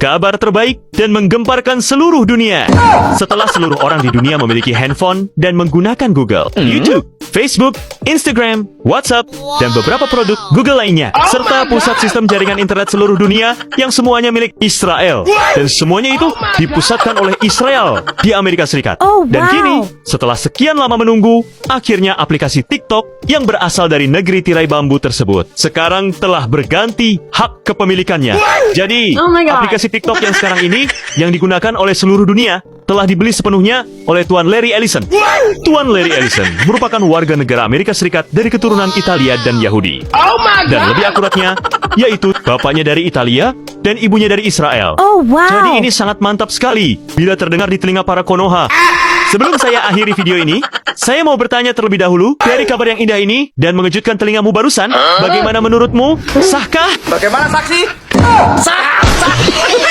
kabar terbaik dan menggemparkan seluruh dunia. Setelah seluruh orang di dunia memiliki handphone dan menggunakan Google, YouTube, Facebook, Instagram, WhatsApp, dan beberapa produk Google lainnya, serta pusat sistem jaringan internet seluruh dunia yang semuanya milik Israel. Dan semuanya itu dipusatkan oleh Israel di Amerika Serikat. Dan kini, setelah sekian lama menunggu, akhirnya aplikasi TikTok yang berasal dari negeri tirai bambu tersebut sekarang telah berganti hak kepemilikannya. Jadi, aplikasi TikTok yang sekarang ini yang digunakan oleh seluruh dunia telah dibeli sepenuhnya oleh Tuan Larry Ellison. Tuan Larry Ellison merupakan warga negara Amerika Serikat dari keturunan Italia dan Yahudi. Dan lebih akuratnya, yaitu bapaknya dari Italia dan ibunya dari Israel. Jadi ini sangat mantap sekali bila terdengar di telinga para Konoha. Sebelum saya akhiri video ini, saya mau bertanya terlebih dahulu, dari kabar yang indah ini dan mengejutkan telingamu barusan, bagaimana menurutmu? Sahkah? Bagaimana saksi? Sah!